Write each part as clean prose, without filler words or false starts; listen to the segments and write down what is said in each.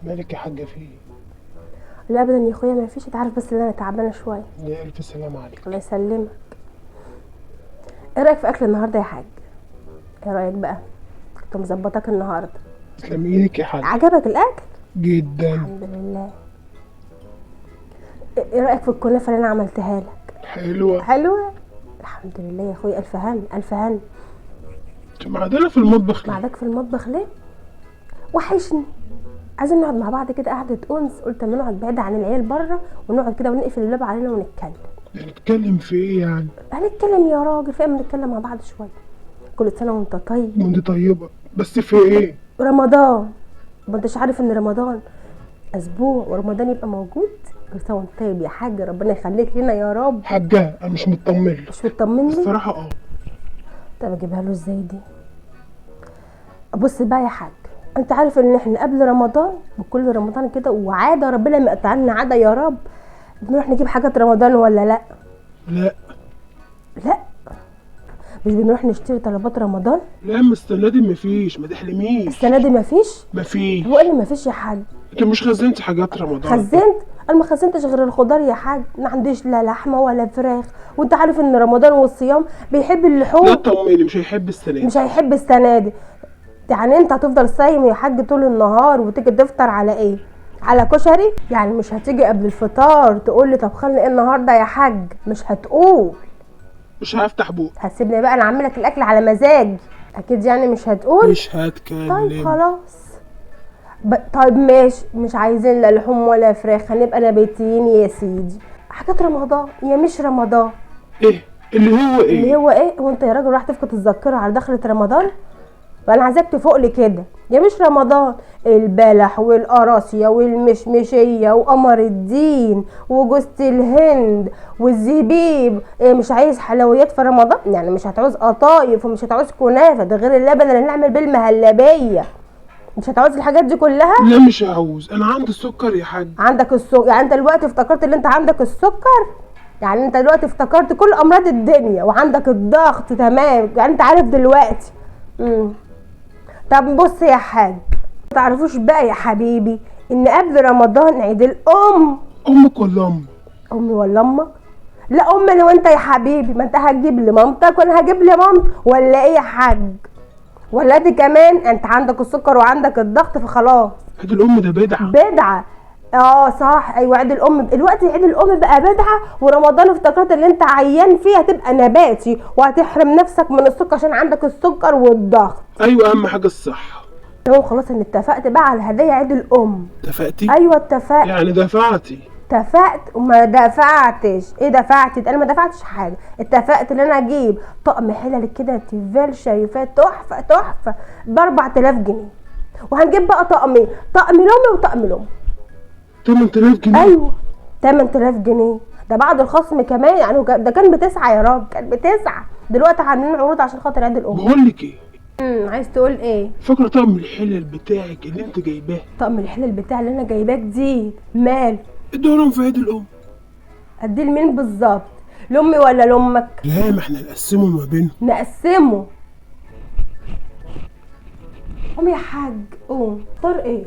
مالك يا حاجة فيه؟ لا ابدا يا اخويا ما فيش، انت عارف بس ان انا تعبانه شويه. يا ألف سلام عليك. الله يسلمك. ايه رايك في اكل النهارده يا حاج؟ ايه رايك بقى؟ كنت مظبطاك النهارده. تسلم ايدك يا حاج. عجبك الاكل؟ جدا. الحمد لله. ايه رايك في الكنافه اللي انا عملتها لك؟ حلوة. حلوه. الحمد لله يا اخويا، الف هن الف هن. انت معدلة في المطبخ ليه؟ معدك في المطبخ ليه؟ وحشني. عايزين نقعد مع بعض كده قعده انس، قلت اما نقعد بعيد عن العيال بره ونقعد كده ونقفل الباب علينا ونتكلم. هنتكلم في ايه يعني؟ هنتكلم يا راجل، في اما نتكلم مع بعض شويه. كل سنه وانت طيب. وانت طيبة، بس في ايه؟ رمضان. ما انتش عارف ان رمضان اسبوع ورمضان يبقى موجود؟ كل سنه وانت طيب يا حاج، ربنا يخليك لنا يا رب. حاجة انا مش مطمن. مش مطمن لي؟ الصراحة طب اجيبها له ازاي دي؟ بص بقى يا حاج، انت عارف ان احنا قبل رمضان بكل رمضان كده، وعاده ربنا ما يقطعنا عاده يا رب، بنروح نجيب حاجات رمضان ولا لا؟ لا. لا. مش بنروح نشتري طلبات رمضان؟ لا اما السنة دي مفيش، ما تحلميش. السنه دي مفيش؟ مفيش. هو اللي مفيش يا حاج؟ انت مش خزنت حاجات رمضان؟ خزنت؟ انا ما خزنتش غير الخضار يا حاج، ما عنديش لا لحمه ولا فراخ، وانت عارف ان رمضان والصيام بيحب اللحوم. لا طمني، مش هيحب السنة دي. مش هيحب السنه دي. يعني انت هتفضل صايم يا حاج طول النهار وتيجي تفطر على ايه؟ على كشري؟ يعني مش هتيجي قبل الفطار تقول لي طب خلي ايه النهارده يا حاج؟ مش هتقول. مش هفتح بوق. هتسيبني بقى انا اعمل لك الاكل على مزاج؟ اكيد يعني مش هتقول. مش هتكلم. طيب خلاص. طيب ماشي، مش عايزين لا لحوم ولا فراخ، هنبقى نباتيين يا سيدي. حاجات رمضان يا مش رمضان. ايه اللي هو ايه؟ اللي هو ايه؟ هو انت يا راجل راح تفقد الذاكره على دخلة رمضان؟ فانا عايزاك تفوق لي كده. يا مش رمضان البلح والقراصيه والمشمشيه وقمر الدين وجوز الهند والزبيب. إيه مش عايز حلويات في رمضان؟ يعني مش هتعوز قطايف ومش هتعوز كنافه، ده غير اللبن اللي نعمل بالمهلبيه. مش هتعوز الحاجات دي كلها؟ لا مش هعوز، انا عندي السكر يا حاج. عندك السكر؟ يعني انت دلوقتي افتكرت ان انت عندك السكر؟ يعني انت دلوقتي افتكرت كل امراض الدنيا وعندك الضغط؟ تمام، يعني انت عارف دلوقتي. طب بص يا حاج، ما تعرفوش بقى يا حبيبي ان قبل رمضان عيد الام؟ امك ولا امي؟ امي ولا امك؟ لا ام انا وانت يا حبيبي، ما انت هتجيب لمامتك وانا هجيب لمامتي ولا ايه يا حاج؟ ولا دي كمان انت عندك السكر وعندك الضغط فخلاص؟ عيد الام ده بدعه. بدعه؟ اه صح، ايوه عيد الام دلوقتي. عيد الام بقى بدعه، ورمضان افتكرت ان انت عيان فيه هتبقى نباتي وهتحرم نفسك من السكر عشان عندك السكر والضغط. ايوه اهم حاجه الصحه. اهو خلاص، انا اتفقت بقى على هدايا عيد الام. اتفقتي؟ ايوه اتفقت. يعني دفعتي؟ اتفقت وما دفعتش. ايه دفعت؟ انا ما دفعتش حاجه. اتفقت ان انا اجيب طقم حلل كده تيفال شايفاه تحفه تحفه ب 4000 جنيه، وهنجيب بقى طقمين، طقم لامي وطقم لامي. 8000 جنيه؟ ايوه 8000 جنيه، ده بعد الخصم كمان. يعني ده كان بتسعة يا راجل، كان بتسعة، دلوقتي عاملين عروض عشان خاطر عيد الام. بقول لك ايه، عايز تقول ايه؟ فاكره طقم الحلل بتاعك اللي انت جايباه؟ طقم الحلل بتاع اللي انا جايباه جديد مال؟ ادولهم في عيد الام. اديه لمين بالظبط؟ لامي ولا لامك؟ لا ما احنا نقسمه ما بينهم. نقسمه؟ قوم يا حاج قوم. اختار ايه؟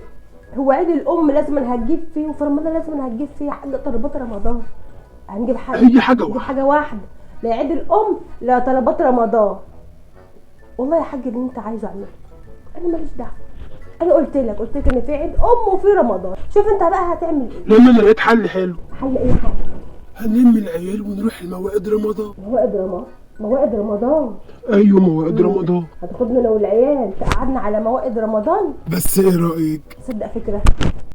هو عيد الام لازم هتجيب فيه، وفي رمضان لازم هتجيب فيه حاجه طلبات رمضان. هنجيب حاجه، هي حاجه هنجيب واحده. حاجه واحده، لا عيد الام لا طلبات رمضان. والله يا حاج اللي انت عايزه اعمله، انا ماليش دعوه. انا قلت لك ان في عيد ام وفي رمضان، شوف انت بقى هتعمل ايه. لما انا لقيت حل حلو. حل ايه يا حاج؟ هنلم العيال ونروح لموائد رمضان. موائد رمضان؟ موائد رمضان؟ ايوه موائد رمضان. هتاخدنا انا والعيال تقعدنا على موائد رمضان؟ بس ايه رايك؟ تصدق فكره.